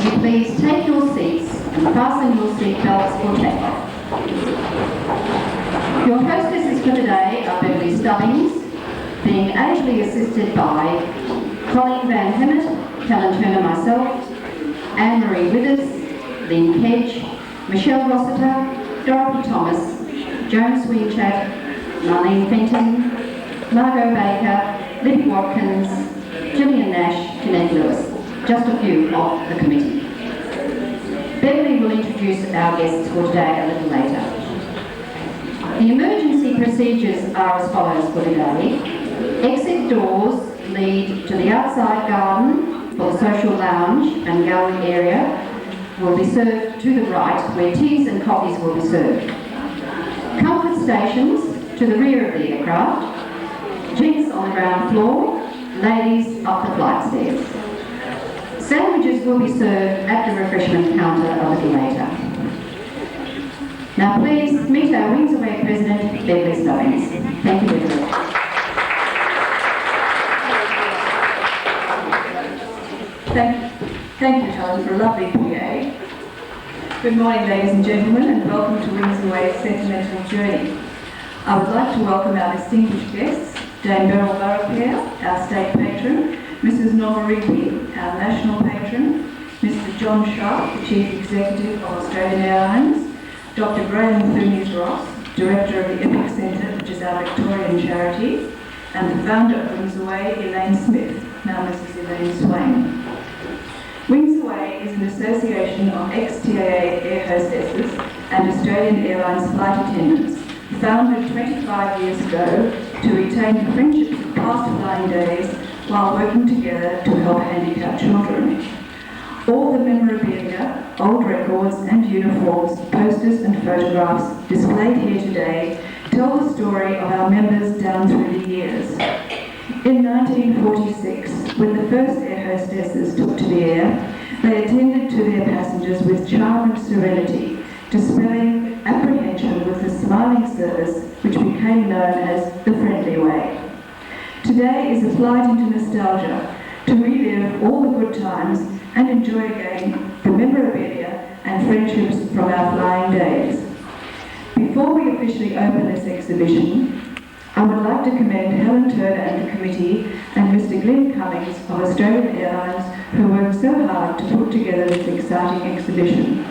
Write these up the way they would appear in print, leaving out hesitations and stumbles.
would you please take your seats and fasten your seat belts for takeoff. Your hostesses for today are Beverly Stubbings, being ably assisted by Colleen Van Hemert, Helen Turner, myself, Anne-Marie Withers, Lynn Kedge, Michelle Rossiter, Dorothy Thomas, Joan Swain, Marlene Fenton, Margot Baker, Libby Watkins, Gillian Nash, Jeanette Lewis, just a few of the committee. Beverly will introduce our guests for today a little later. The emergency procedures are as follows for today. Exit doors lead to the outside garden for the social lounge and gallery area will be served to the right where teas and coffees will be served. Comfort stations to the rear of the aircraft, gents on the ground floor, ladies up the flight stairs. Sandwiches will be served at the refreshment counter a little later. Now please meet our Wings Away President, Beverly Stubbings. Thank you, Beverly. Thank you, Helen, for a lovely PA. Good morning, ladies and gentlemen, and welcome to Wings Away's Sentimental Journey. I would like to welcome our distinguished guests, Dame Beryl Burrow-Pear, our state patron, Mrs. Norma Rigby, our national patron, Mr. John Sharp, the Chief Executive of Australian Airlines, Dr. Graham Thunes-Ross, Director of the Epic Centre, which is our Victorian charity, and the founder of Wings Away, Elaine Smith, now Mrs. Elaine Swain. Wings Away is an association of ex-TAA air hostesses and Australian Airlines flight attendants, founded 25 years ago to retain the friendships of past flying days while working together to help handicapped children. All the memorabilia, old records and uniforms, posters and photographs displayed here today tell the story of our members down through the years. In 1946, when the first air hostesses took to the air, they attended to their passengers with charm and serenity, dispelling apprehension with the smiling service which became known as the friendly way. Today is a flight into nostalgia, to relive all the good times and enjoy again the memorabilia and friendships from our flying days. Before we officially open this exhibition, I would like to commend Helen Turner and the committee and Mr. Glenn Cummings of Australian Airlines who worked so hard to put together this exciting exhibition.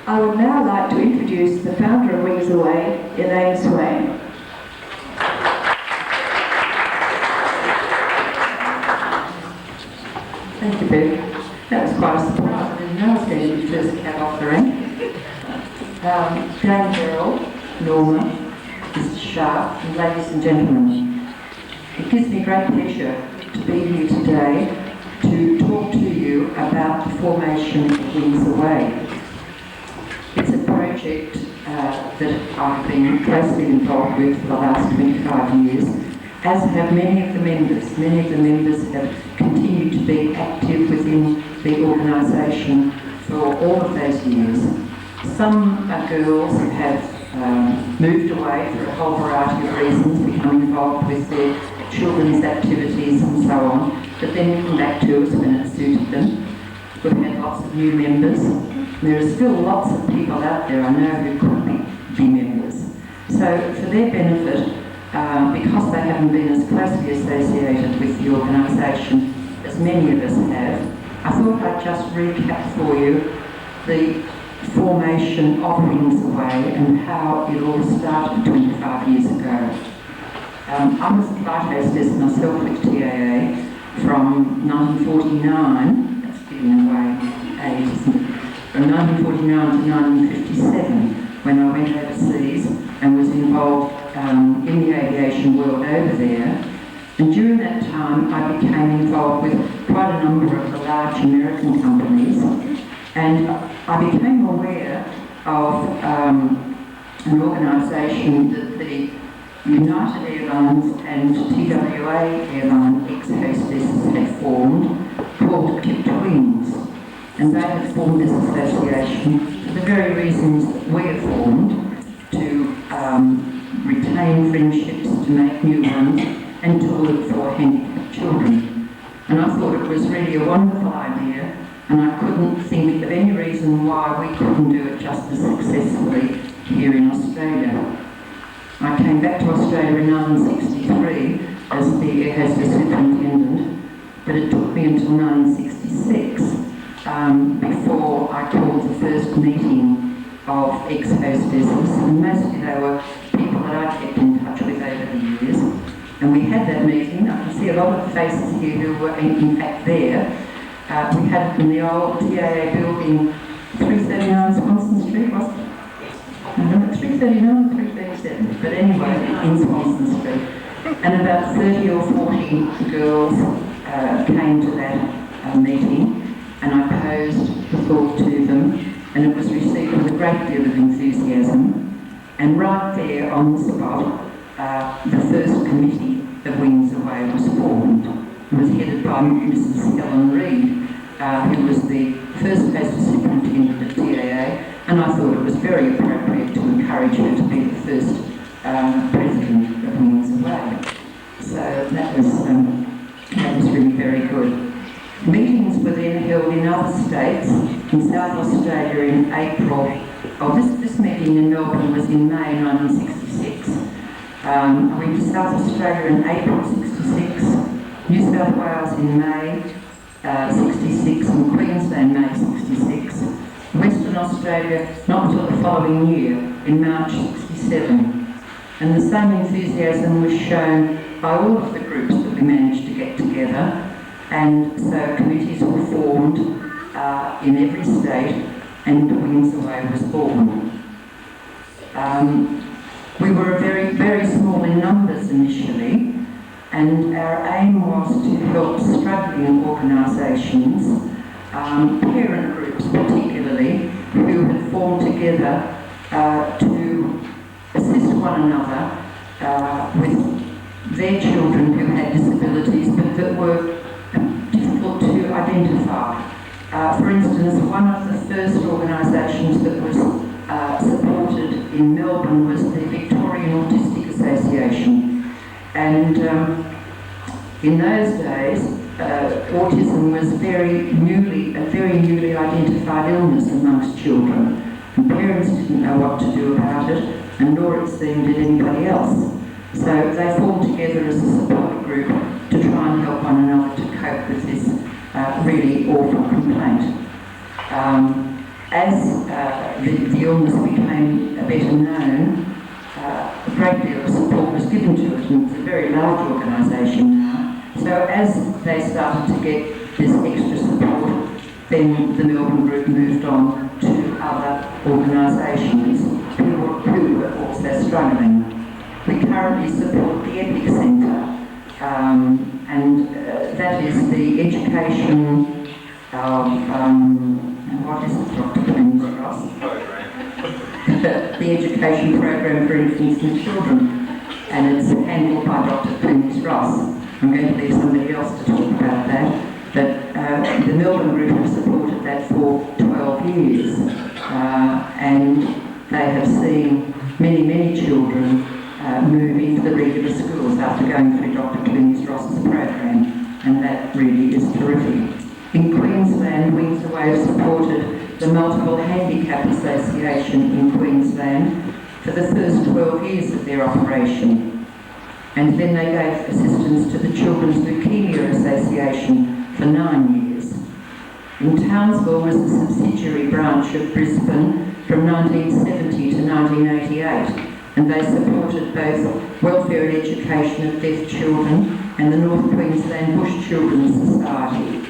I would now like to introduce the founder of Wings Away, Elaine Swain. Thank you, Bev. That was quite a surprise. I didn't know I was going to be the first cat off the rank. Dame Beryl, Norma, Mr. Sharp, and ladies and gentlemen, it gives me great pleasure to be here today to talk to you about the formation of Wings Away. It's a project that I've been closely involved with for the last 25 years, as have many of the members. Many of the members have continued to be active within the organisation for all of those years. Some girls have moved away for a whole variety of reasons, become involved with their children's activities and so on, but then come back to us when it suited them. We've had lots of new members. There are still lots of people out there I know who could be members. So for their benefit, because they haven't been as closely associated with the organisation as many of us have, I thought I'd just recap for you the formation of Wings Away and how it all started 25 years ago. I was a flight hostess myself with TAA from 1949, that's giving away age, isn't it? From 1949 to 1957, when I went overseas and was involved in the aviation world over there. And during that time, I became involved with quite a number of the large American companies, and I became aware of an organisation that the United Airlines and TWA Airline ex-hostesses had formed called Kept Wings. And they had formed this association for the very reasons that we have formed, to retain friendships, to make new ones, and toilet for handicapped children. And I thought it was really a wonderful idea, and I couldn't think of any reason why we couldn't do it just as successfully here in Australia. I came back to Australia in 1963 as the air hostess superintendent, but it took me until 1966 before I called the first meeting of ex-hostesses, and mostly they were people that I'd kept in touch with over the years. And we had that meeting. I can see a lot of faces here who were in fact there. We had it in the old TAA building, 339 Swanston Street, was it? No, 339 or 337, but anyway, in Swanston Street. And about 30 or 40 girls came to that meeting, and I posed the thought to them, and it was received with a great deal of enthusiasm. And right there on the spot, the first committee of Wings Away was formed. It was headed by Mrs. Helen Reid, who was the first hostess superintendent at TAA, and I thought it was very appropriate to encourage her to be the first president of Wings Away. So that was really very good. Meetings were then held in other states. In South Australia in April. This meeting in Melbourne was in May 1966. I went to South Australia in April 66, New South Wales in May 66, and Queensland May 66. Western Australia not until the following year, in March 67. And the same enthusiasm was shown by all of the groups that we managed to get together, and so committees were formed in every state, and Wings Away was born. We were very, very small in numbers initially, and our aim was to help struggling organisations, parent groups particularly, who had formed together to assist one another with their children who had disabilities but that were difficult to identify. For instance, one of the first organisations that was supported in Melbourne was the Victorian Autistic Association. And in those days, autism was a very newly identified illness amongst children. And parents didn't know what to do about it, and nor it seemed did anybody else. So they formed together as a support group to try and help one another to cope with this really awful complaint. As the illness became better known, a great deal of support was given to it, and it's a very large organisation now. So as they started to get this extra support, then the Melbourne group moved on to other organisations who were also struggling. We currently support the EPIC Centre, and that is the education of, what is it, Dr. Clemens Ross? The education program for infants and children, and it's handled by Dr. Clemens Ross. I'm going to leave somebody else to talk about that, but the Melbourne group have supported that for 12 years, and they have seen many, many children move into the regular schools after going through Dr. Clemens Ross's program, and that really is terrific. In Queensland, Wings Away supported the Multiple Handicap Association in Queensland for the first 12 years of their operation. And then they gave assistance to the Children's Leukemia Association for 9 years. In Townsville was a subsidiary branch of Brisbane from 1970 to 1988, and they supported both welfare and education of deaf children and the North Queensland Bush Children's Society.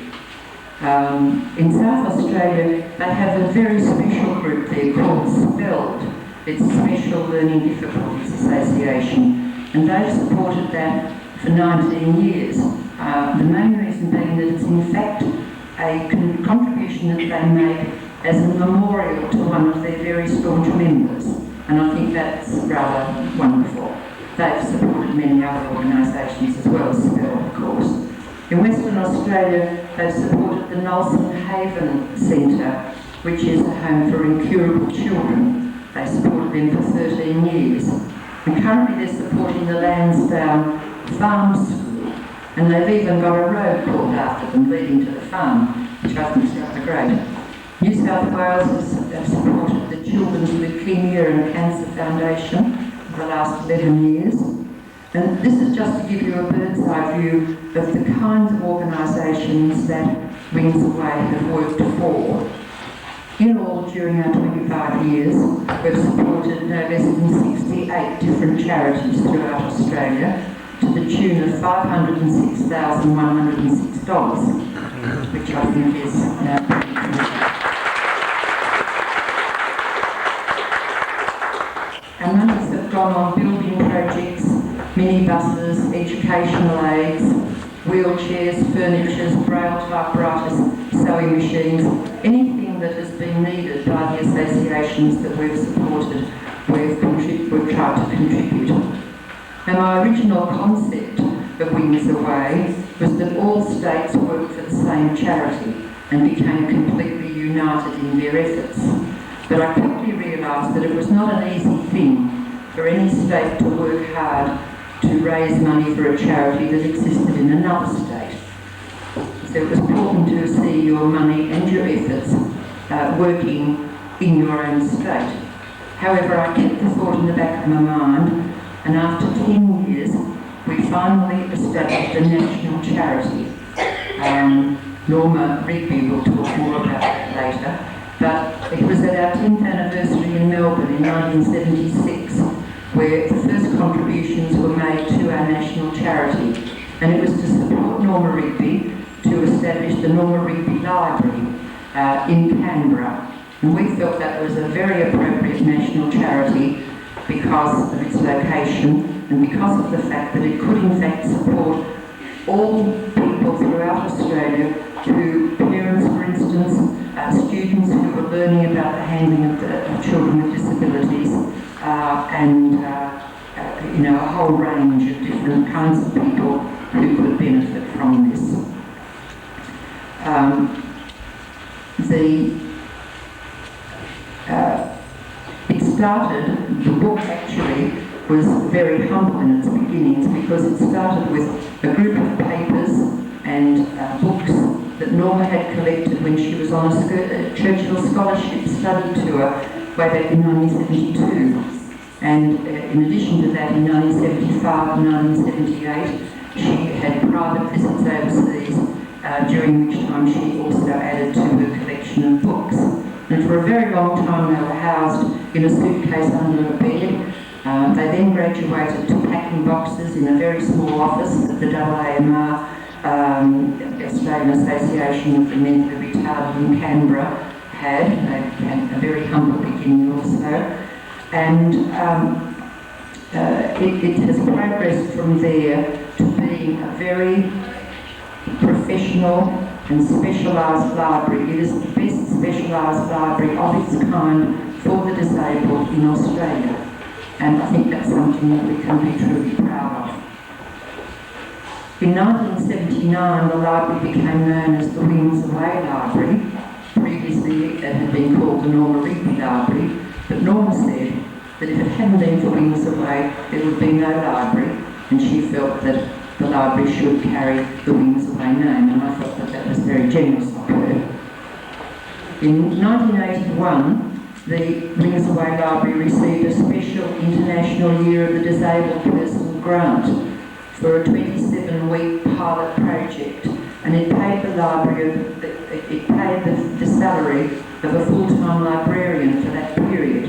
In South Australia, they have a very special group there called SPELD. It's Special Learning Difficulties Association, and they've supported that for 19 years. The main reason being that it's in fact a contribution that they make as a memorial to one of their very staunch members, and I think that's rather wonderful. They've supported many other organisations as well as SPELD, of course. In Western Australia, they've supported the Nelson Haven Centre, which is a home for incurable children. They supported them for 13 years. And currently they're supporting the Lansdowne farm school, and they've even got a road called after them leading to the farm, which I think is rather great. New South Wales has supported the Children's Leukemia and Cancer Foundation for the last 11 years. And this is just to give you a bird's eye view of the kinds of organisations that Wings Away have worked for. In all, during our 25 years, we've supported no less than 68 different charities throughout Australia to the tune of $506,106, which I think is pretty cool. Our monies have gone on building projects, minibuses, educational aids, wheelchairs, furniture, braille typewriters, sewing machines, anything that has been needed by the associations that we've supported, we've tried to contribute. And my original concept of Wings Away was that all states worked for the same charity and became completely united in their efforts. But I quickly realised that it was not an easy thing for any state to work hard to raise money for a charity that existed in another state. So it was important to see your money and your efforts working in your own state. However, I kept the thought in the back of my mind, and after 10 years, we finally established a national charity. Norma Rigby will talk more about that later, but it was at our 10th anniversary in Melbourne in 1976 where the first contributions were made to our national charity, and it was to support Norma Rigby to establish the Norma Rigby Library in Canberra. And we felt that was a very appropriate national charity because of its location and because of the fact that it could in fact support all people throughout Australia who, parents for instance, students who were learning about the handling of children with disabilities, and a whole range of different kinds of people who could benefit from this. The book actually was very humble in its beginnings because it started with a group of papers and books that Norma had collected when she was on a Churchill Scholarship study tour way back in 1972. And in addition to that, in 1975 and 1978, she had private visits overseas, during which time she also added to her collection of books. And for a very long time they were housed in a suitcase under a bed. They then graduated to packing boxes in a very small office that the AAMR, the Australian Association of the Mentally Retarded in Canberra, had. They had a very humble beginning also. And it has progressed from there to being a very professional and specialised library. It is the best specialised library of its kind for the disabled in Australia. And I think that's something that we can be truly proud of. In 1979, the library became known as the Wings Away Library. Previously, it had been called the Norma Rigby Library, but Norma said that if it hadn't been for Wings Away, there would be no library, and she felt that the library should carry the Wings Away name, and I thought that that was very generous of her. In 1981, the Wings Away Library received a special International Year of the Disabled Person grant for a 27-week pilot project, and it paid the library, the salary of a full-time librarian for that period.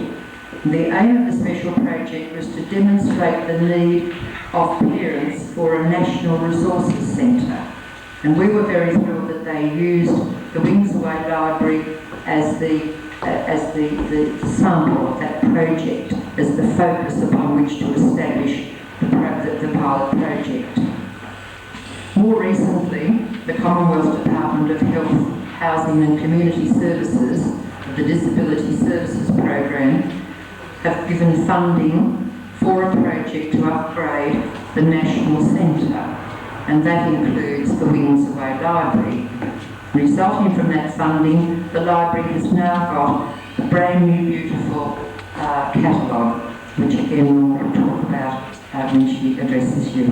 The aim of the special project was to demonstrate the need of parents for a national resources centre, and we were very thrilled that they used the Wings Away Library as the sample of that project, as the focus upon which to establish the pilot project. More recently, the Commonwealth Department of Health, Housing and Community Services, the Disability Services Program, have given funding for a project to upgrade the National Centre, and that includes the Wings Away Library. Resulting from that funding, the library has now got a brand new beautiful catalogue, which again we'll talk about when she addresses you.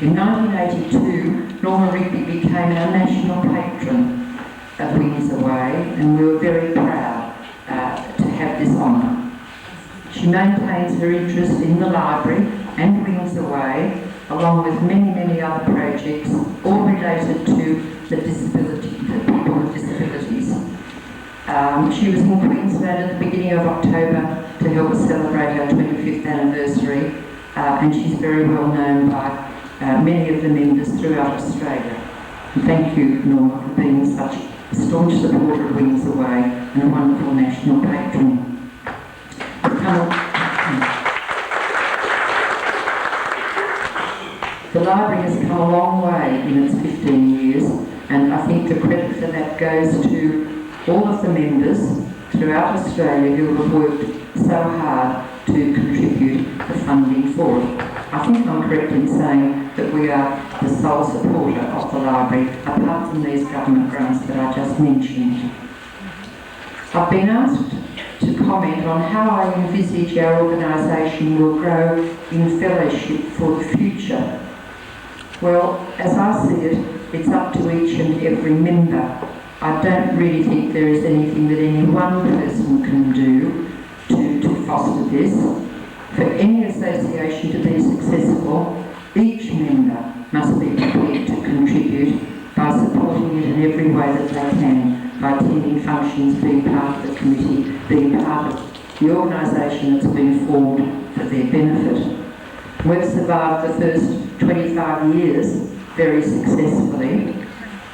In 1982, Norma Rigby became our national patron of Wings Away, and we were very proud to have this honour. She maintains her interest in the library and Wings Away, along with many, many other projects, all related to the people with disabilities. She was in Queensland at the beginning of October to help us celebrate our 25th anniversary, and she's very well known by many of the members throughout Australia. And thank you, Norma, for being such a staunch supporter of Wings Away and a wonderful national patron. The library has come a long way in its 15 years, and I think the credit for that goes to all of the members throughout Australia who have worked so hard to contribute the funding for it. I think I'm correct in saying that we are the sole supporter of the library, apart from these government grants that I just mentioned. I've been asked to comment on how I envisage our organisation will grow in fellowship for the future. Well, as I see it, it's up to each and every member. I don't really think there is anything that any one person can do to foster this. For any association to be successful, each member must be prepared to contribute by supporting it in every way that they can, by attending functions, being part of the committee, being part of the organisation that's been formed for their benefit. We've survived the first 25 years very successfully,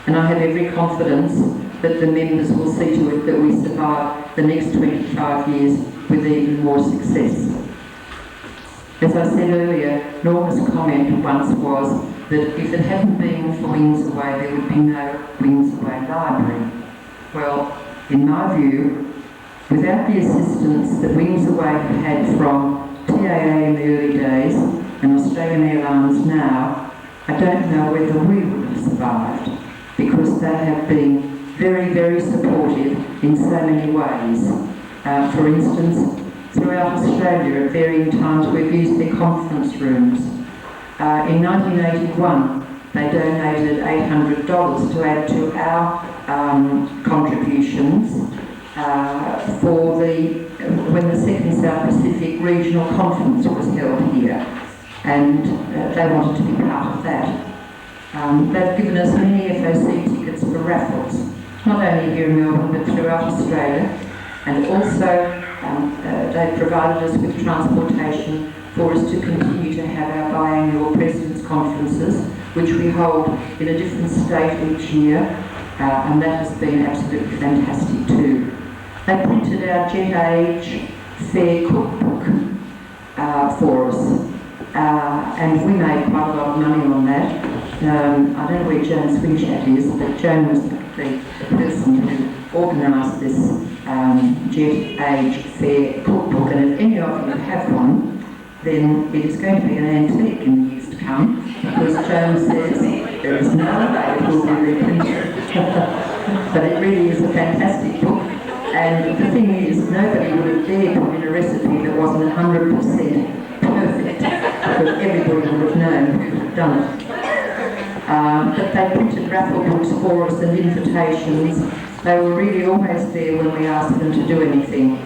and I have every confidence that the members will see to it that we survive the next 25 years with even more success. As I said earlier, Norma's comment once was that if it hadn't been for Wings Away, there would be no Wings Away library. Well, in my view, without the assistance that Wings Away have had from TAA in the early days and Australian Airlines now, I don't know whether we would have survived, because they have been very, very supportive in so many ways. For instance, throughout Australia at varying times we've used their conference rooms. In 1981 they donated $800 to add to our contributions for when the second South Pacific Regional Conference was held here, and they wanted to be part of that. They've given us many FOC tickets for raffles, not only here in Melbourne but throughout Australia, and also they've provided us with transportation for us to continue to have our biannual President's Conferences, which we hold in a different state each year, and that has been absolutely fantastic too. They printed our Jet Age Fair Cookbook for us, and we made quite a lot of money on that. I don't know where Joan Swinchat is, but Joan was the person who organised this Jet Age Fair Cookbook, and if any of you have one, then it is going to be an antique in the years to come, because Joan says there is no way it will be reprinted. But it really is a fantastic book, and the thing is, nobody would have dared put in a recipe that wasn't 100% perfect, because everybody would have known who had done it. But they printed raffle books for us and invitations. They were really always there when we asked them to do anything.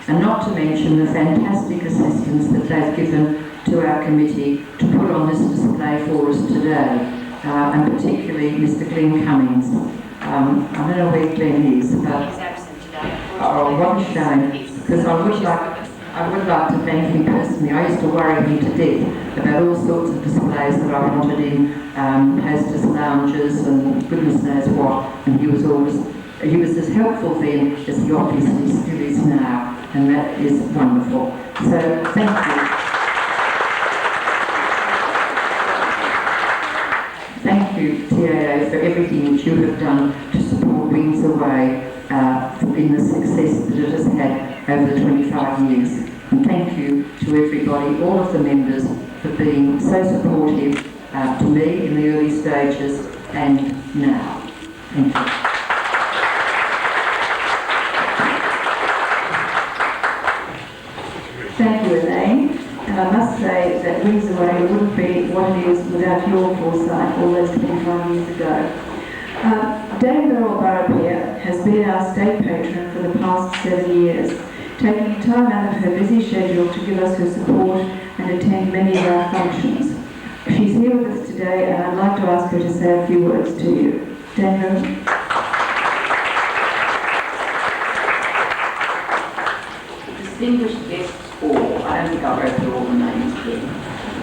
And not to mention the fantastic assistance that they've given to our committee to put on this display for us today, and particularly Mr. Glenn Cummings. I don't know where Glenn is, but he's absent today. oh, what a shame, because I would like to thank him personally. I used to worry him to death about all sorts of displays that I wanted in hostess lounges and goodness knows what, and he was as helpful then as he obviously still is now, and that is wonderful. So thank you. Thank you, TAA, for everything that you have done to support Wings Away in the success that it has had over the 25 years. And thank you to everybody, all of the members, for being so supportive to me in the early stages and now. Thank you. Thank you, Elaine. And I must say that Windsor Way wouldn't be what it is without your foresight all those 25 years ago. Dame Beryl Burrow has been our state patron for the past 7 years, taking time out of her busy schedule to give us her support and attend many of our functions. She's here with us today, and I'd like to ask her to say a few words to you. Dame Beryl. Distinguished guests all, I don't think I'll go through all the names again.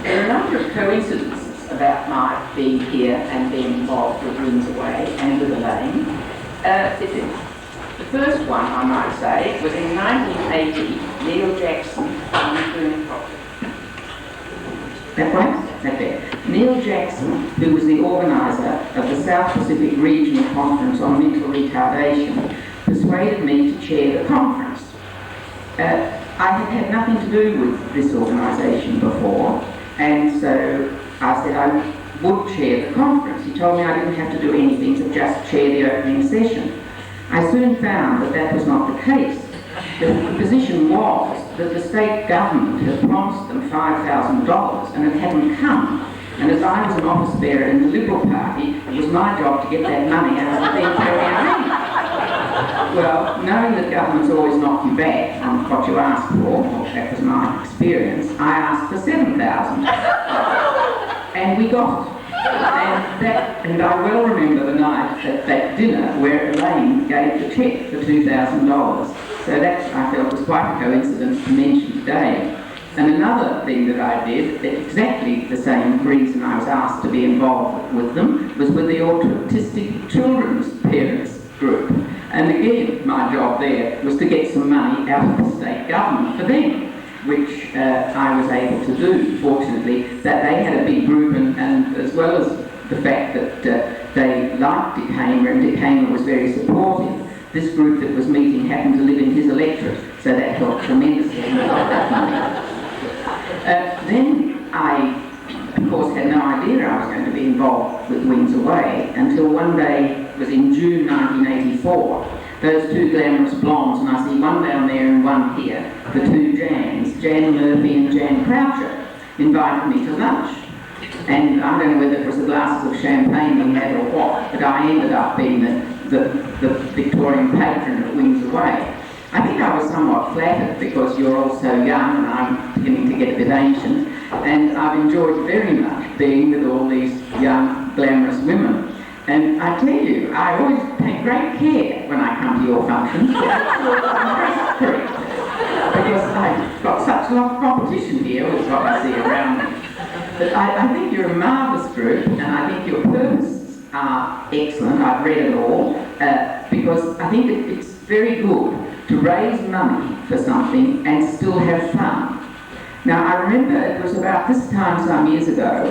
There are a number of coincidences about my being here and being involved with Windsor Way and with Elaine. The first one, I might say, was in 1980, Neil Jackson was doing a project. That way? That there. Neil Jackson, who was the organiser of the South Pacific Regional Conference on Mental Retardation, persuaded me to chair the conference. I had had nothing to do with this organisation before, and so I said I would chair the conference. He told me I didn't have to do anything to just chair the opening session. I soon found that that was not the case. The position was that the state government had promised them $5,000 and it hadn't come. And as I was an office bearer in the Liberal Party, it was my job to get that money out of the then Premier. Well, knowing that governments always knock you back on what you ask for, well, that was my experience, I asked for $7,000. And we got it. And I well remember the night at that dinner where Elaine gave the cheque for $2,000. So that, I felt, was quite a coincidence to mention today. And another thing that I did, exactly the same reason I was asked to be involved with them, was with the Autistic Children's Parents Group. And again, my job there was to get some money out of the state government for them, which I was able to do, fortunately, that they had a big group, and as well as the fact that they liked Dick Hamer and Dick Hamer was very supportive, this group that was meeting happened to live in his electorate, so that helped tremendously and we got that money. Then I, of course, had no idea I was going to be involved with Windsor Way until one day, it was in June 1984, those two glamorous blondes, and I see one down there and one here, the two Jans, Jan Murphy and Jan Croucher, invited me to lunch. And I don't know whether it was the glasses of champagne we had or what, but I ended up being the Victorian patron of Windsor Way. I think I was somewhat flattered because you're all so young and I'm beginning to get a bit ancient, and I've enjoyed very much being with all these young, glamorous women. And I tell you, I always take great care when I come to your functions to make sure that I'm dressed correctly, because I've got such a lot of competition here with what I see around me. But I think you're a marvellous group, and I think your purposes are excellent. I've read it all, because I think it's very good to raise money for something and still have fun. Now, I remember it was about this time some years ago,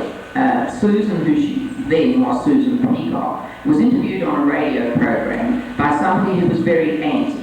Susan, who she then was Susan Peacock, was interviewed on a radio program by somebody who was very anti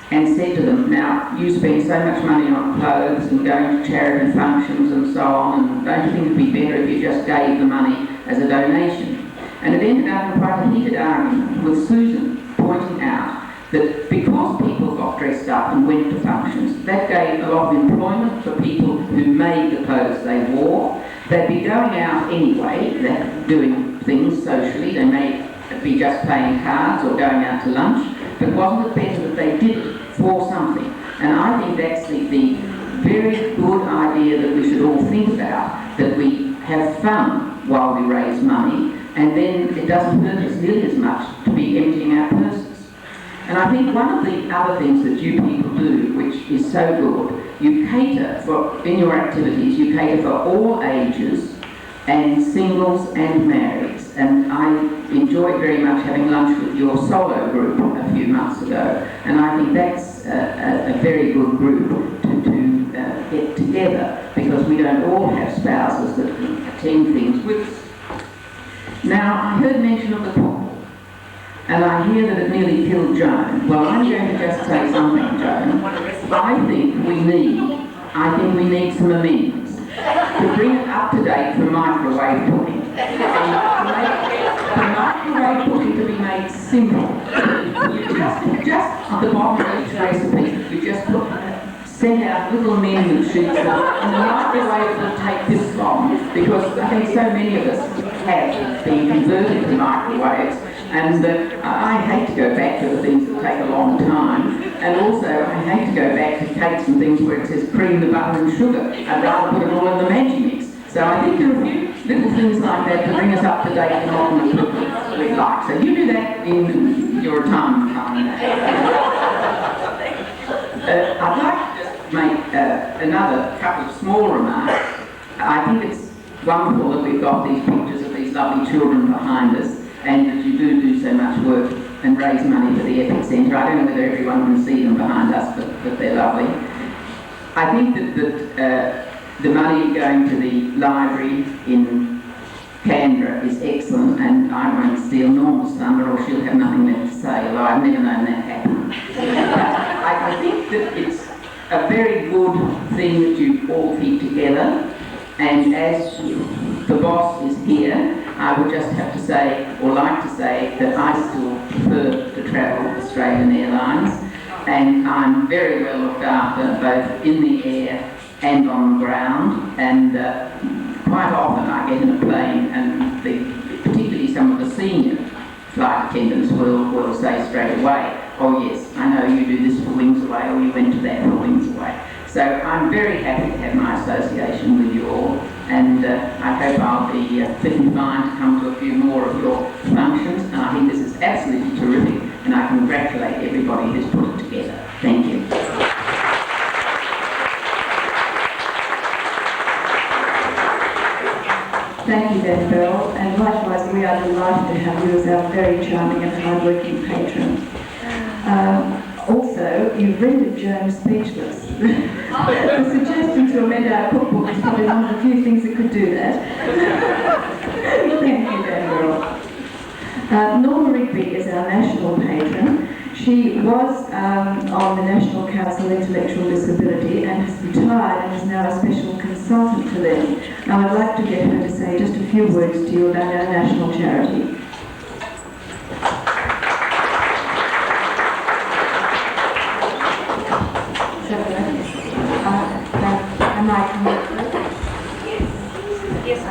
and said to them, now, you spend so much money on clothes and going to charity functions and so on, and don't you think it'd be better if you just gave the money as a donation? And it ended up in quite a heated argument with Susan pointing out that because people got dressed up and went to functions, that gave a lot of employment for people who made the clothes they wore. They'd be going out anyway, they're doing things socially, they may be just playing cards or going out to lunch, but wasn't it better that they did it for something? And I think that's the very good idea that we should all think about, that we have fun while we raise money, and then it doesn't hurt us nearly as much to be emptying our purses. And I think one of the other things that you people do, which is so good, you cater for, in your activities, you cater for all ages and singles and marrieds. And I enjoyed very much having lunch with your solo group a few months ago. And I think that's a very good group to get together, because we don't all have spouses that can attend things with us. Now, I heard mention of the couple. And I hear that it nearly killed Joan. Well, I'm going to just say something, Joan. I think we need some amendments to bring it up to date for microwave cooking. For microwave cooking to be made simple. You just at the bottom of each recipe, you just set out like little amendment sheets that in the microwave will take this long, because I think so many of us have been converted to microwaves, and I hate to go back to the things that take a long time, and also I hate to go back to cakes and things where it says cream, the butter and sugar. I'd rather put it all in the Magimix. So I think there are a few little things like that to bring us up to date in modern equipment we'd like. So you do that in your retirement time. I'd like to just make another couple of small remarks. I think it's wonderful that we've got these pictures of these lovely children behind us, and that you do so much work and raise money for the Epic Centre. I don't know whether everyone can see them behind us, but they're lovely. I think that the money going to the library in Canberra is excellent, and I won't steal Norma's thunder or she'll have nothing left to say, although I've never known that happen. I think that it's a very good thing that you all keep together, and as the boss is here, I would just have to say, or like to say, that I still prefer to travel Australian Airlines, and I'm very well looked after both in the air and on the ground, and quite often I get in a plane and particularly some of the senior flight attendants will say straight away, oh yes, I know you do this for Wings Away, or you went to that for Wings Away. So I'm very happy to have my association with you all, and I hope I'll be fit and fine to come to a few more of your functions, and I think this is absolutely terrific, and I congratulate everybody who's put it together. Thank you. Thank you, Ben Bell, and likewise we are delighted to have you as our very charming and hard-working patron. Also, you've rendered Joan speechless. The suggestion to amend our cookbook is probably one of the few things that could do that. Thank you, Ben Bell. Norma Rigby is our national patron. She was on the National Council of Intellectual Disability and has retired and is now a special consultant to them. Now I'd like to get her to say just a few words to you about our national charity. Am I connected? Yes.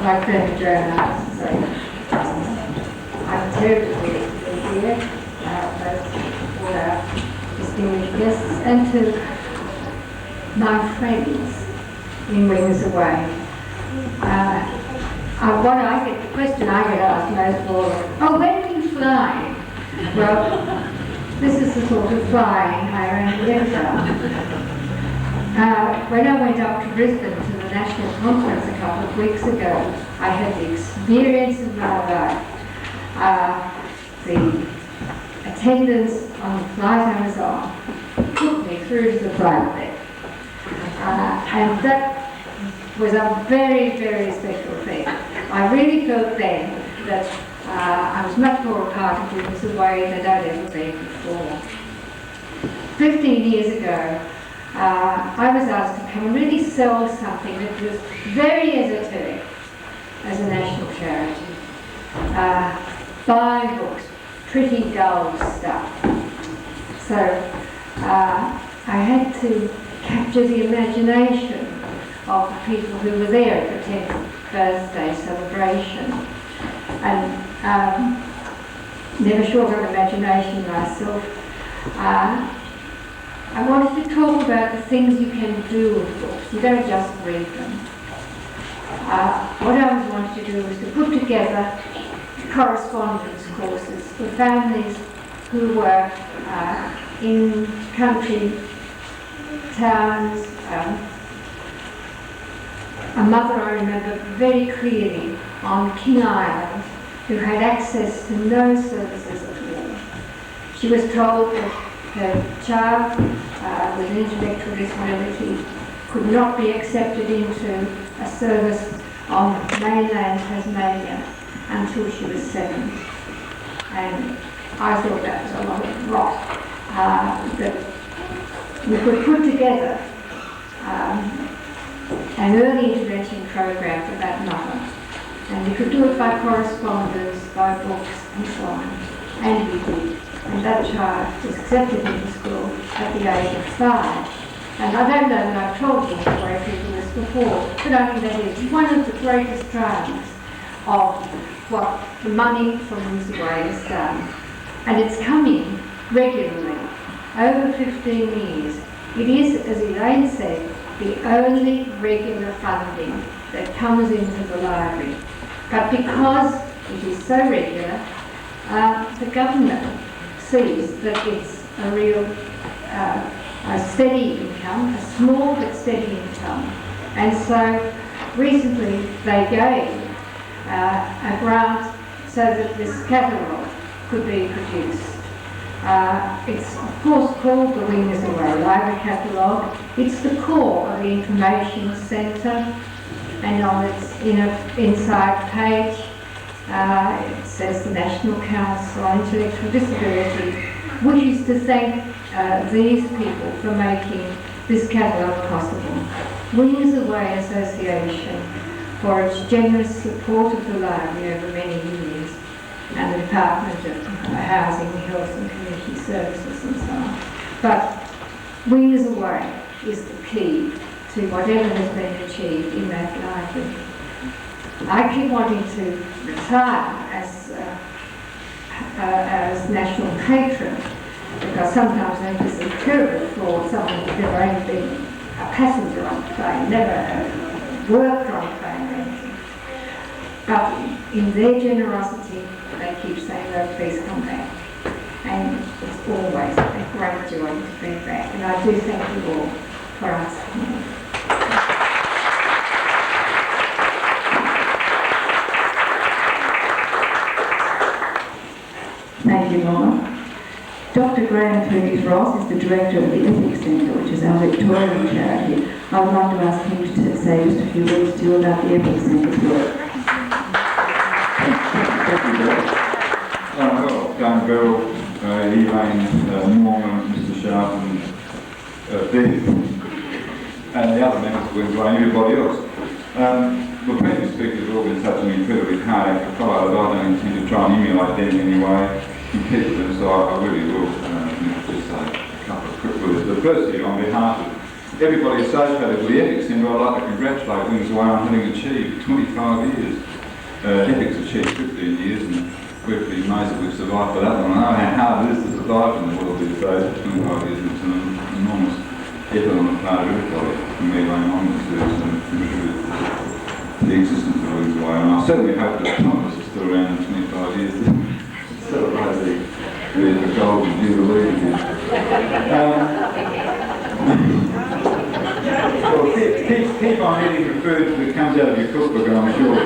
My friend Joan asked to say, I'm terribly here, both all our distinguished guests and to my friends in Wings Away. The question I get asked most of all, when do you fly? Well, this is the sort of flying I only ever. When I went up to Brisbane to the National Conference a couple of weeks ago, I had the experience of my life. The attendants on the flight I was on took me through to the flight deck. And that was a very, very special thing. I really felt then that I was much more a part of Wings Away than I'd ever been before. 15 years ago, I was asked to come and really sell something that was very esoteric as a national charity. Buying books, pretty dull stuff. So I had to capture the imagination of the people who were there at the 10th birthday celebration. And never short on imagination myself. I wanted to talk about the things you can do with books. You don't just read them. What I wanted to do was to put together correspondence courses for families who were in country towns. A mother I remember very clearly on King Island who had access to no services at all. She was told that her child with an intellectual disability could not be accepted into a service on mainland Tasmania until she was 7. And I thought that was a lot of rot. That we could put together an early intervention program for that mother And we could do it by correspondence, by books and so on. And we did. And that child was accepted into school at the age of 5. And I don't know that I've told you great people this before, but I think that is one of the greatest triumphs of what the money from Wings Away has done. And it's coming regularly, over 15 years. It is, as Elaine said, the only regular funding that comes into the library. But because it is so regular, the government sees that it's a real a steady income, a small but steady income. And so recently they gave a grant so that this catalogue could be produced. It's of course called the Wings Away Library Catalogue. It's the core of the information centre, and on its inside page it says the National Council on Intellectual Disability wishes to thank these people for making this catalogue possible. Wings Away Association for its generous support of the library over many years, and the Department of Housing, Health and Community Services and so on. But Wings Away is the key to whatever has been achieved in that library. I keep wanting to retire as national patron, because sometimes I think it's terrible for someone who's never only been a passenger on a train, never worked on a train or anything. But in their generosity, they keep saying, "Oh, please come back." And it's always a great joy to be back. And I do thank you all for asking me. Thank you, Mama. Dr. Graham Curtis Ross is the director of the Ethics Centre, which is our Victorian charity. I would like to ask him to say just a few words to you about the Ethics Centre's work. Well, Dame Beryl, Elaine, Norman, Mr. Sharp, and Dave, and the other members of Wings Away, and everybody else. The previous speakers have all been such an incredibly hard act to follow that I don't intend to try and emulate them in any way, compete with them, so I really will just say a couple of quick words. But firstly, on behalf of everybody associated with the Ethics Centre, I'd like to congratulate Wings Away on having achieved 25 years. Ethics achieved 15 years, and we're pretty amazed that we've survived for that one. I know how hard it is to survive in the world these days. 25 years, it's an enormous effort on the part of everybody, from Elaine onwards, to contribute the existence of Wings Away. And I certainly hope that Thomas is still around in 25 years to celebrate the golden jubilee here. Well, keep on eating the food that comes out of your cookbook, I'm sure.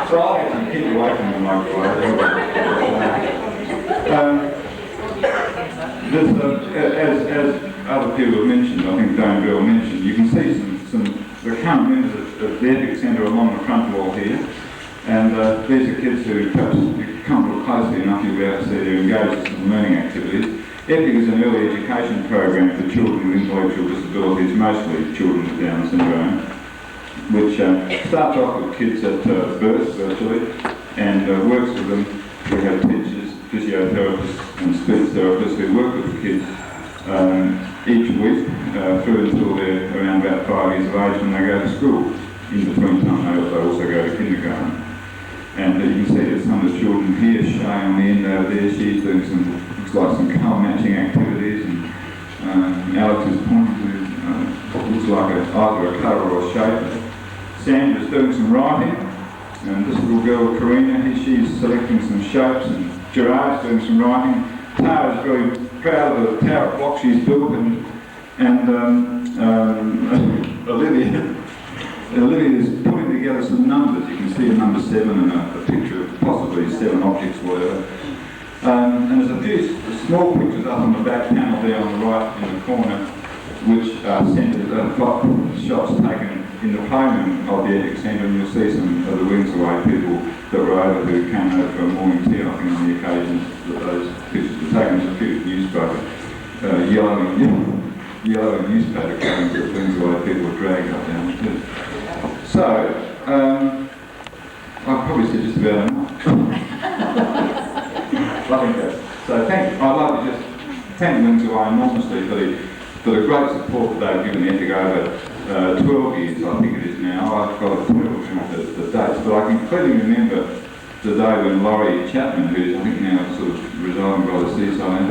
So I'll actually keep away from the microwave. As other people have mentioned, I think Dame Beryl mentioned, you can see some the current members of the Ethics Centre along the front wall here. And these are kids who perhaps, if you come look closely enough, you'll be able to see they're engaged in some learning activities. EPIC is an early education program for children with intellectual disabilities, mostly children with Down syndrome, which starts off with kids at birth virtually and works with them. We have teachers, physiotherapists and speech therapists who work with the kids each week through until they're around about 5 years of age when they go to school. In between time they also go to kindergarten. And you can see that some of the children here, Shay on the end over there, she's doing looks like some colour matching activities, and Alex is pointing to looks like either a colour or a shape. Sandra's doing some writing, and this little girl Karina, she's selecting some shapes, and Gerard's doing some writing. Tara's very proud of the tower block she's built, and Olivia is putting together some numbers. You can see a number 7 and a picture of possibly 7 objects, whatever. And there's a few small pictures up on the back panel there on the right in the corner, which are shots taken in the playroom of the Ethics Centre, and you'll see some of the Wings Away people that were over who came over for a morning tea, I think, on the occasion that those pictures were taken. There's a few newspaper, yellow newspaper cuttings that Wings Away people were dragged up down too. So, I've probably said just about enough. Loving that. So I'd like to just thank Wings Away enormously for the great support that they've given me to go over 12 years, I think it is now. I've got a terrible count of the dates, but I can clearly remember the day when Laurie Chapman, who's I think now sort of residing by the seaside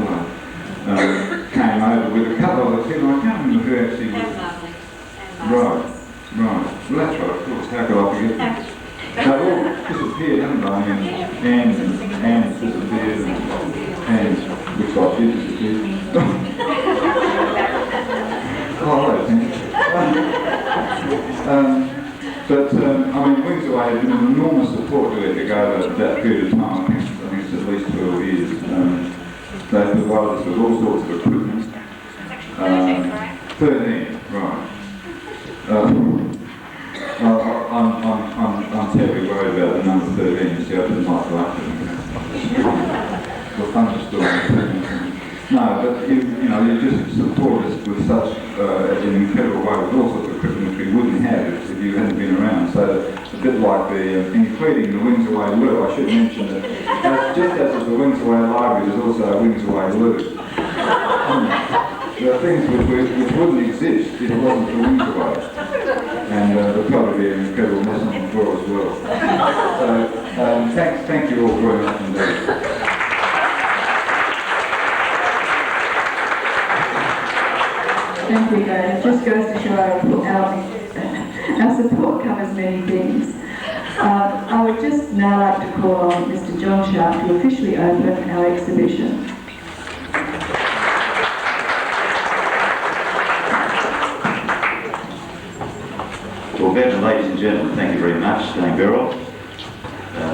Adelaide, came over with a couple of other people. I can't remember who actually was. Right. Well, that's right, of course. How could I forget that? They've all disappeared, haven't they? And disappeared, and looks like she disappeared. Oh, hello, thank you. I mean, Wings Away has been an enormous support to it to go over that period of time. I think it's at least 12 years. They've provided us with all sorts of equipment. 13, right. I'm terribly worried about the number 13, you see, I didn't like to laugh at the thunderstorm. No, but you just support us with such an incredible way with all sorts of equipment which we wouldn't have if you hadn't been around. So it's a bit like including the Wings Away loo. I should mention that just as the Wings Away library, there's also a Wings Away loo. There are things which wouldn't exist if it wasn't for Wings Away. And there'll probably be an incredible mess on the floor as well. So thank you all very much indeed. Thank you, Elaine. It just goes to show our support covers many things. I would just now like to call on Mr. John Sharp to officially open our exhibition. Well, ladies and gentlemen, thank you very much. Dame Beryl,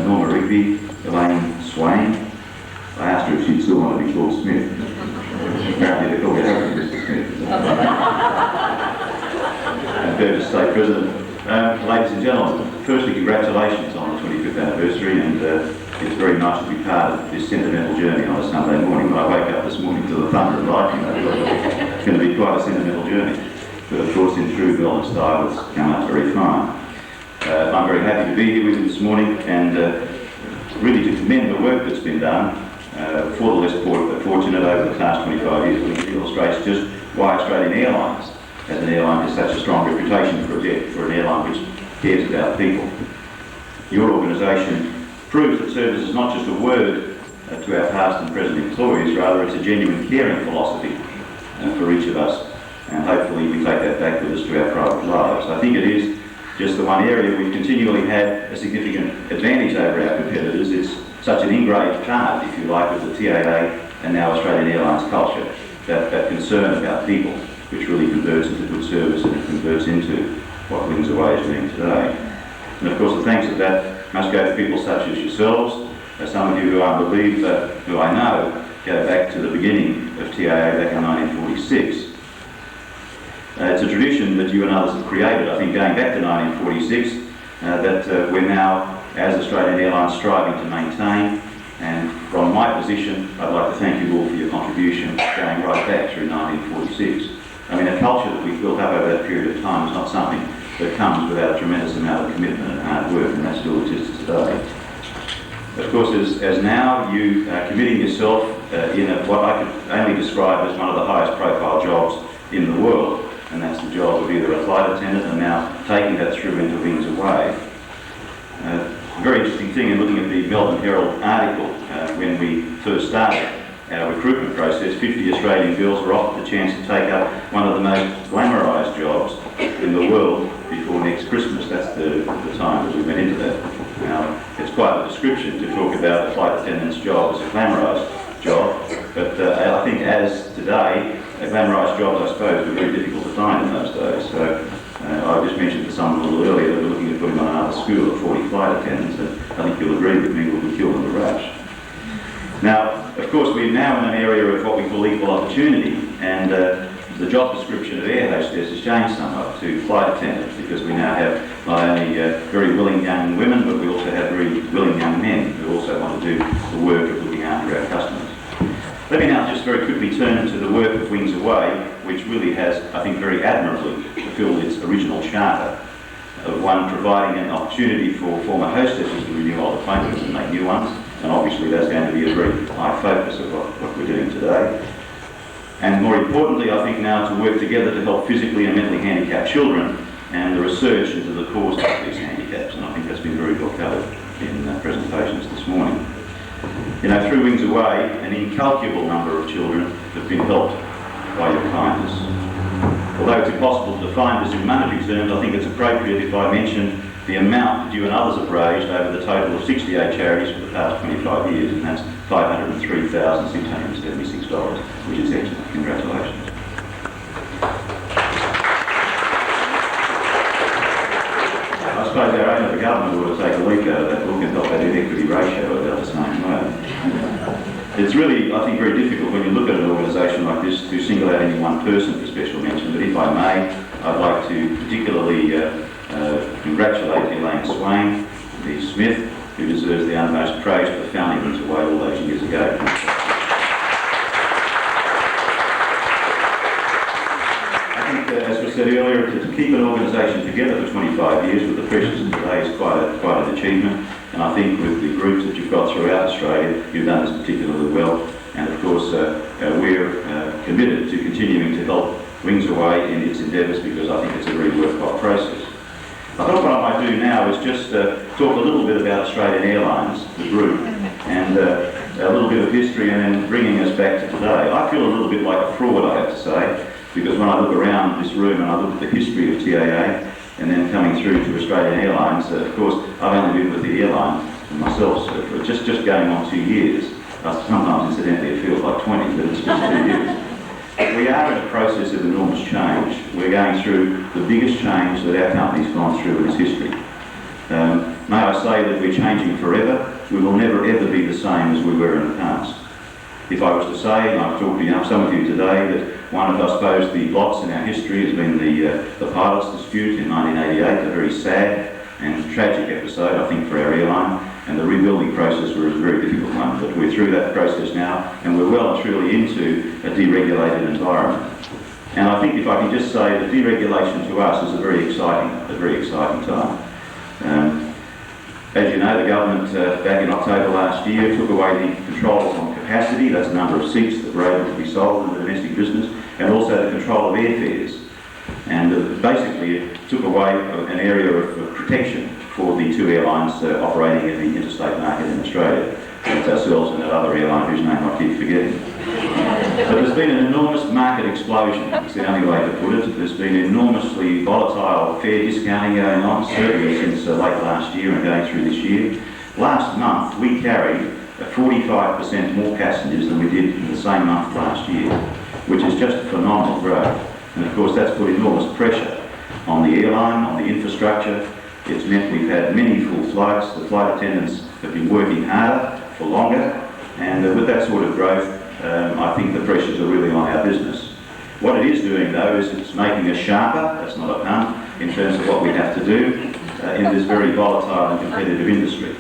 Norma Rigby, Elaine Swain. I asked her if she'd still want to be called Smith. Apparently they call her Mr. Smith. And Burgess State President. Ladies and gentlemen, firstly congratulations on the 25th anniversary, and it's very nice to be part of this sentimental journey on a Sunday morning. When I wake up this morning to the thunder and lightning, I thought it's going to be quite a sentimental journey. But of course, in true Melbourne style, it's come out very fine. I'm very happy to be here with you this morning, and really to commend the work that's been done for the less fortunate over the past 25 years. It illustrates just why Australian Airlines, as an airline, has such a strong reputation for an airline which cares about people. Your organisation proves that service is not just a word to our past and present employees, rather it's a genuine caring philosophy for each of us. And hopefully we take that back with us to our private lives. I think it is just the one area we've continually had a significant advantage over our competitors. It's such an engraved part, if you like, of the TAA and now Australian Airlines culture, that concern about people, which really converts into good service and it converts into what Wings Away is doing today. And of course the thanks of that must go to people such as yourselves, some of you who I believe, who I know, go back to the beginning of TAA back in 1946. It's a tradition that you and others have created, I think, going back to 1946, that we're now, as Australian Airlines, striving to maintain. And from my position, I'd like to thank you all for your contribution going right back through 1946. I mean, a culture that we've built up over that period of time is not something that comes without a tremendous amount of commitment and hard work, and that still exists today. Of course, as now you are committing yourself in what I could only describe as one of the highest profile jobs in the world, and that's the job of either a flight attendant and now taking that through into Wings Away. A very interesting thing in looking at the Melbourne Herald article, when we first started our recruitment process, 50 Australian girls were offered the chance to take up one of the most glamorised jobs in the world before next Christmas. That's the time that we went into that. Now, it's quite a description to talk about a flight attendant's job as a glamorised job, but I think as today, glamorised jobs, I suppose, were very difficult to find in those days. So I just mentioned to someone a little earlier that we're looking at putting on another school of 40 flight attendants, and I think you'll agree with me, we'll be killed in the rush. Now, of course, we're now in an area of what we call equal opportunity, and the job description of air hostess has changed somewhat to flight attendant, because we now have not only very willing young women, but we also have very willing young men who also want to do the work of looking after our customers. Let me now just very quickly turn to the work of Wings Away, which really has, I think, very admirably fulfilled its original charter. one providing an opportunity for former hostesses to renew old acquaintances and make new ones, and obviously that's going to be a very high focus of what we're doing today. And more importantly, I think now to work together to help physically and mentally handicapped children and the research into the causes of these handicaps, and I think that's been very well covered in presentations this morning. You know, through Wings Away, an incalculable number of children have been helped by your kindness. Although it's impossible to define this in monetary terms, I think it's appropriate if I mention the amount that you and others have raised over the total of 68 charities for the past 25 years, and that's $503,676, which is excellent. Congratulations. I suppose our aim of the government ought to take a leaf out of that book and help that inequity ratio about the same way. It's really, I think, very difficult when you look at an organisation like this to single out any one person for special mention, but if I may, I'd like to particularly congratulate Elaine Swain, the Smith, who deserves the utmost praise for founding Wings Away all those years ago. As we said earlier, to keep an organisation together for 25 years with the pressures of today is quite an achievement, and I think with the groups that you've got throughout Australia, you've done this particularly well, and of course we're committed to continuing to help Wings Away in its endeavours, because I think it's a very worthwhile process. I thought what I might do now is just talk a little bit about Australian Airlines, the group, and a little bit of history, and then bringing us back to today. I feel a little bit like a fraud, I have to say, because when I look around this room and I look at the history of TAA and then coming through to Australian Airlines, of course I've only been with the airline myself for just going on 2 years. Sometimes incidentally it feels like 20, but it's just 2 years. We are in a process of enormous change. We're going through the biggest change that our company's gone through in its history. May I say that we're changing forever. We will never ever be the same as we were in the past. If I was to say, and I've talked to some of you today, that one of, I suppose, the blots in our history has been the pilots' dispute in 1988, a very sad and tragic episode, I think, for our airline, and the rebuilding process was a very difficult one, but we're through that process now, and we're well and truly into a deregulated environment. And I think if I can just say that deregulation to us is a very exciting time. As you know, the government back in October last year took away the controls on capacity, that's the number of seats that were able to be sold in the domestic business, and also the control of airfares. And basically it took away an area of protection for the two airlines operating in the interstate market in Australia. That's ourselves and that other airline whose name I keep forgetting. But there's been an enormous market explosion, it's the only way to put it. There's been enormously volatile fare discounting going on, certainly since late last year and going through this year. Last month we carried 45% more passengers than we did in the same month last year, which is just phenomenal growth. And of course that's put enormous pressure on the airline, on the infrastructure. It's meant we've had many full flights. The flight attendants have been working harder for longer, and with that sort of growth, I think the pressures are really on our business. What it is doing though is it's making us sharper, that's not a pun, in terms of what we have to do in this very volatile and competitive industry.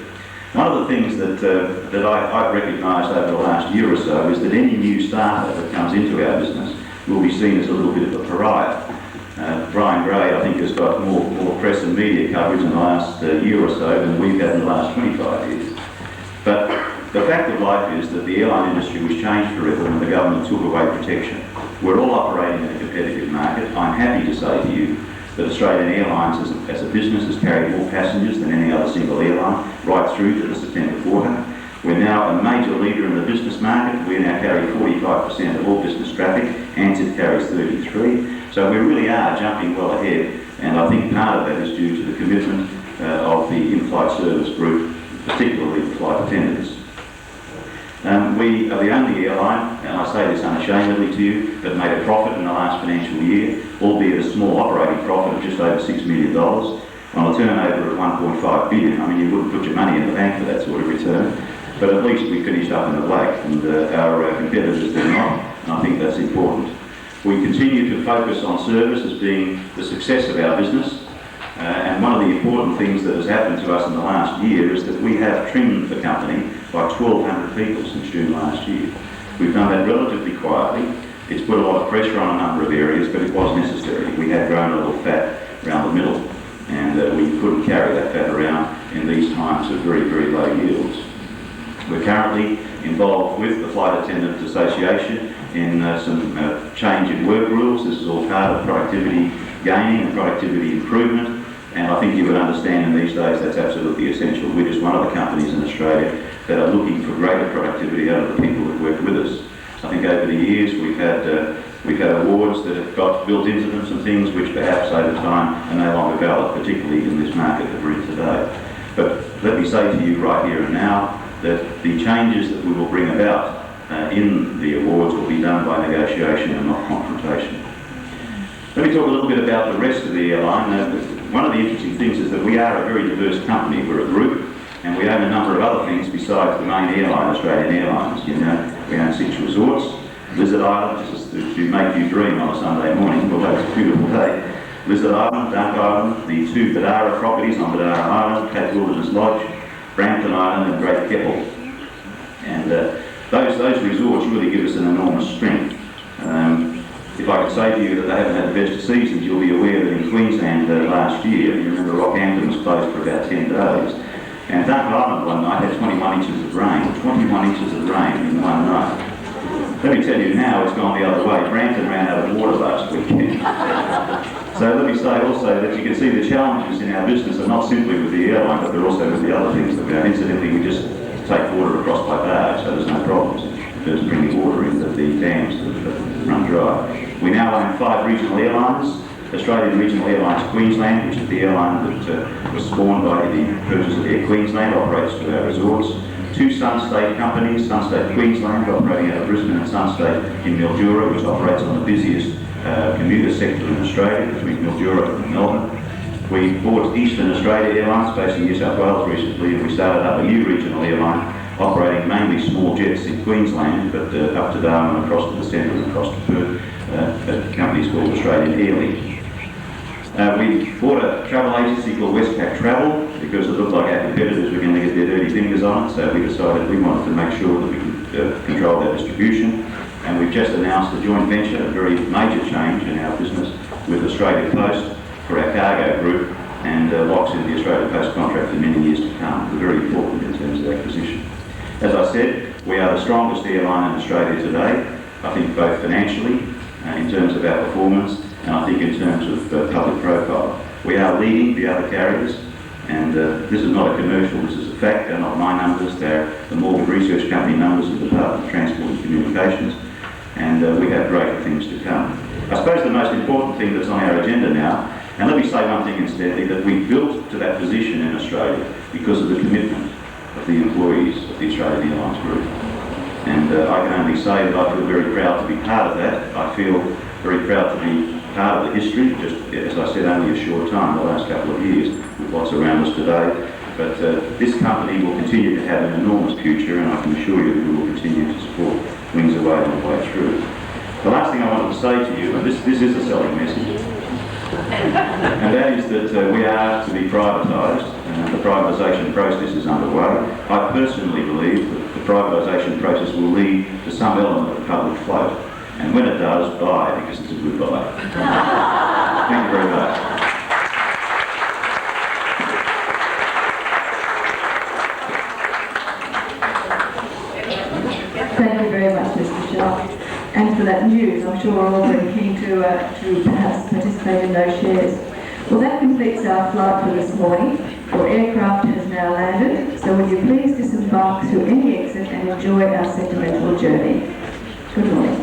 One of the things that I've recognised over the last year or so is that any new starter that comes into our business will be seen as a little bit of a pariah. Brian Gray, I think, has got more press and media coverage in the last year or so than we've had in the last 25 years. But the fact of life is that the airline industry was changed forever when the government took away protection. We're all operating in a competitive market. I'm happy to say to you that Australian Airlines as a business has carried more passengers than any other single airline right through to the September quarter. We're now a major leader in the business market. We now carry 45% of all business traffic. Ansett carries 33%. So we really are jumping well ahead, and I think part of that is due to the commitment of the in-flight service group, particularly the flight attendants. We are the only airline, and I say this unashamedly to you, that made a profit in the last financial year, albeit a small operating profit of just over $6 million, on a turnover of $1.5 billion. I mean, you wouldn't put your money in the bank for that sort of return, but at least we finished up in the black, and our competitors did not, and I think that's important. We continue to focus on service as being the success of our business, and one of the important things that has happened to us in the last year is that we have trimmed the company by 1,200 people since June last year. We've done that relatively quietly. It's put a lot of pressure on a number of areas, but it was necessary. We had grown a little fat around the middle. and we couldn't carry that fat around in these times of very, very low yields. We're currently involved with the Flight Attendant Association in some change in work rules. This is all part of productivity gaining and productivity improvement, and I think you would understand in these days that's absolutely essential. We're just one of the companies in Australia that are looking for greater productivity out of the people that work with us. I think over the years we've had awards that have got built into them, some things which perhaps over time are no longer valid, particularly in this market that we're in today. But let me say to you right here and now that the changes that we will bring about in the awards will be done by negotiation and not confrontation. Let me talk a little bit about the rest of the airline. One of the interesting things is that we are a very diverse company. We're a group, and we own a number of other things besides the main airline, Australian Airlines. You know, we own 6 resorts, Lizard Island, just to make you dream on a Sunday morning, although it's a beautiful day. Lizard Island, Dunk Island, the 2 Badara properties on Badara Island, Cape Wilderness Lodge, Brampton Island and Great Keppel. And those resorts really give us an enormous strength. If I could say to you that they haven't had the best of seasons, you'll be aware that in Queensland last year, you remember Rockhampton was closed for about 10 days, and Dunk Island one night had 21 inches of rain, 21 inches of rain in one night. Let me tell you now, it's gone the other way. Brampton ran out of water last weekend. So let me say also that you can see the challenges in our business are not simply with the airline, but they're also with the other things that we have. Incidentally, we just take water across by barge, so there's no problems in terms of bringing water into the dams that run dry. We now own 5 regional airlines. Australian Regional Airlines Queensland, which is the airline that was spawned by the purchase of Air Queensland, operates to our resorts. 2 Sunstate companies, Sunstate Queensland, operating out of Brisbane, and Sunstate in Mildura, which operates on the busiest commuter sector in Australia, between Mildura and Melbourne. We bought Eastern Australia Airlines, based in New South Wales recently, and we started up a new regional airline, operating mainly small jets in Queensland, but up to Darwin, across to the centre and across to Perth. The company's called Australian Airline. We bought a travel agency called Westpac Travel because it looked like our competitors were going to get their dirty fingers on it, so we decided we wanted to make sure that we could control their distribution. And we've just announced a joint venture, a very major change in our business, with Australia Post for our cargo group, and locks in the Australia Post contract for many years to come. They're very important in terms of acquisition. As I said, we are the strongest airline in Australia today, I think both financially, in terms of our performance, and I think in terms of public profile. We are leading the other carriers, and this is not a commercial, this is a fact. They're not my numbers, they're the Morgan Research Company numbers of the Department of Transport and Communications, and we have greater things to come. I suppose the most important thing that's on our agenda now, and let me say one thing incidentally, that we built to that position in Australia because of the commitment of the employees of the Australian Airlines Group. And I can only say that I feel very proud to be part of that. I feel very proud to be part of the history, just as I said, only a short time, the last couple of years, with what's around us today. But this company will continue to have an enormous future, and I can assure you that we will continue to support Wings Away all the way through. The last thing I wanted to say to you, and this is a selling message, and that is that we are to be privatised, and the privatisation process is underway. I personally believe that the privatisation process will lead to some element of public float, and when it does, buy, because it's a good buy. Thank you very much. Thank you very much, Mr. Sharp. And for that news, I'm sure we're all very keen to perhaps participate in those shares. Well, that completes our flight for this morning. Your aircraft has now landed, so will you please disembark through any exit and enjoy our sentimental journey. Good morning.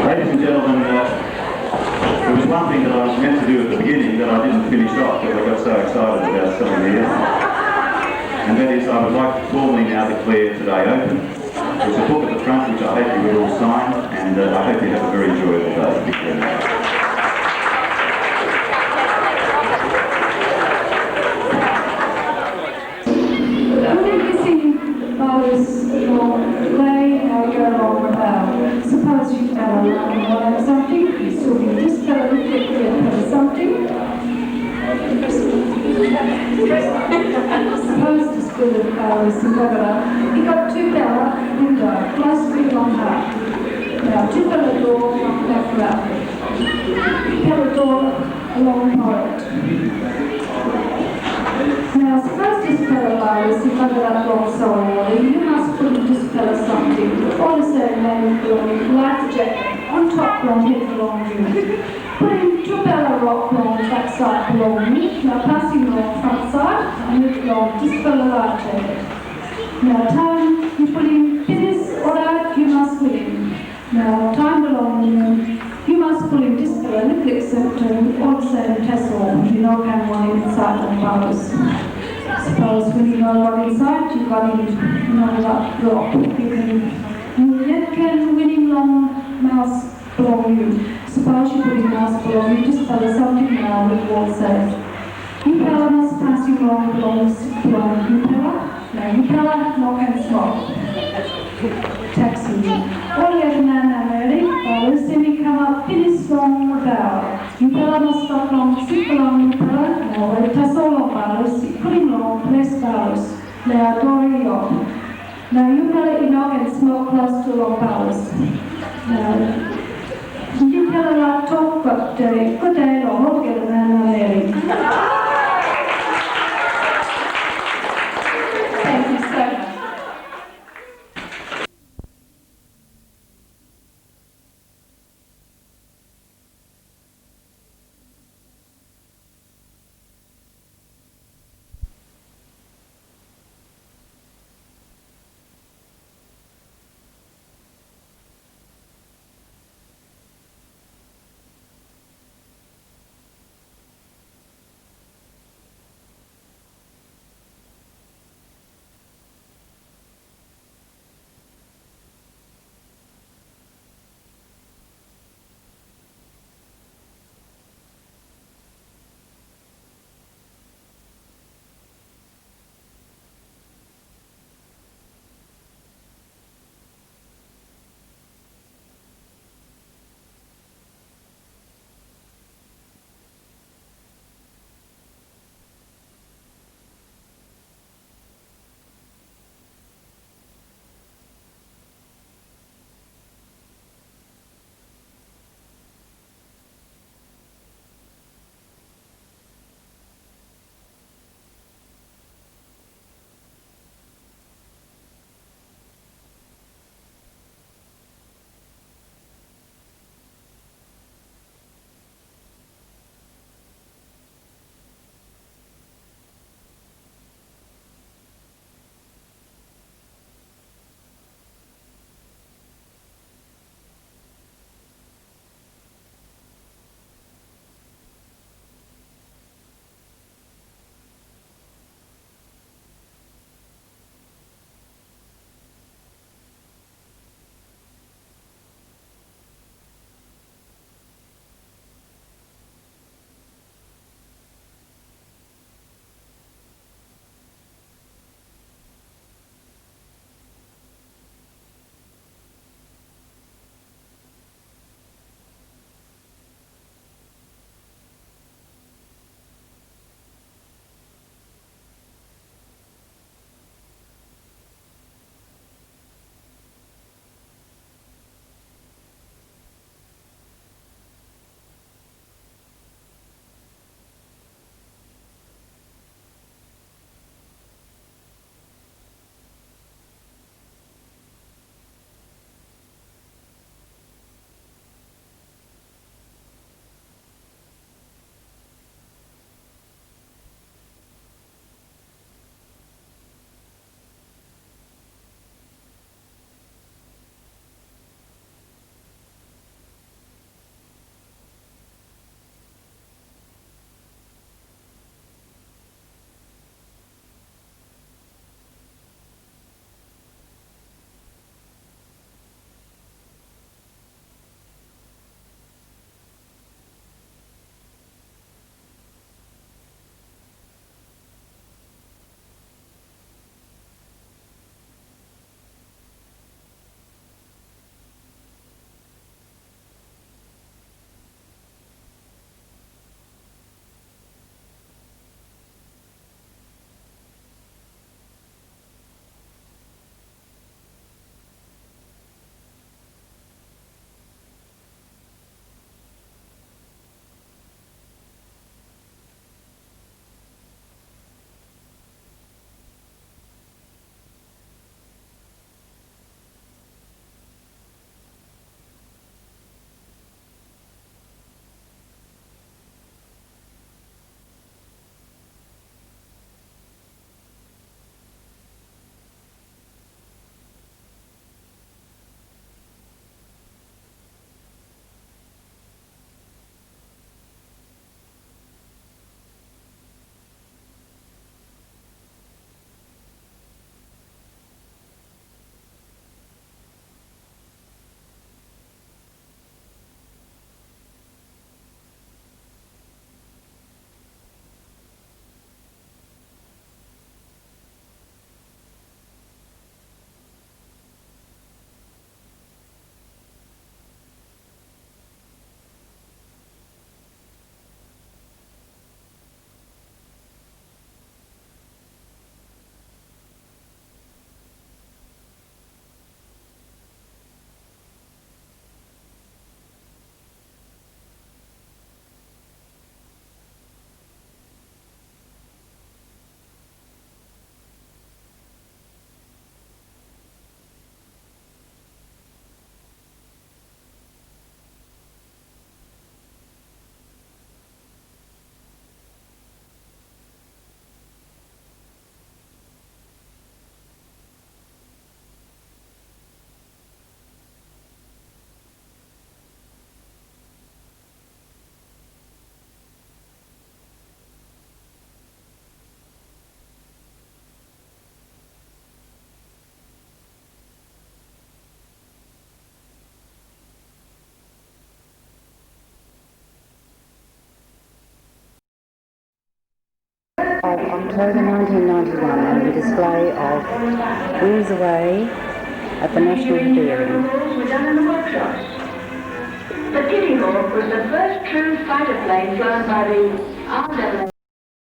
Ladies and gentlemen, there was one thing that I was meant to do at the beginning that I didn't finish off because I got so excited about selling the airline. And that is, I would like to formally now declare today open. There's a book at the front which I hope you will all sign, and I hope you have a very enjoyable day. Thank you very much. Suppose you fell on something, you saw you just fell a little bit on something. Suppose school in Singapore. He got two bella window, close to long heart. Now, two bella door, left right. Bella door, along poet. Now, suppose this fellow lies, if I got that long sorrow, you must put this fellow something. All the same name belonging, light jacket, on top long head belong you. Put in two bella rock long back side belong me. Now passing long front side, and it long this fellow light jacket. Now time, you put in this or that, you must put in. Now time belong you must put in this fellow, little except all the same tassel, you know can one inside and bows. Suppose when you know what inside, you got in, you know that rock. You yet can winning long mouse belong you. Suppose you put in mouse belong you, just follow something now with wall safe. Impeller must pass you belongs impeller. Now impeller, no can smoke. Taxi. All the other man are ready. Let's see me come up, finish long bow. Impeller must stop long, sit along impeller. Now we tassel long bows, putting long, press bows. Now dory off. Now impeller enough and smoke close to long bows. Now you tell a lot talk, but good day, long, all together, man, I'm ready. Thank you so much. October 1991 and the display of Wings Away at the National Herbarium. Were done in the workshops. The Kitty Hawk was the first true fighter plane flown by the RAAF.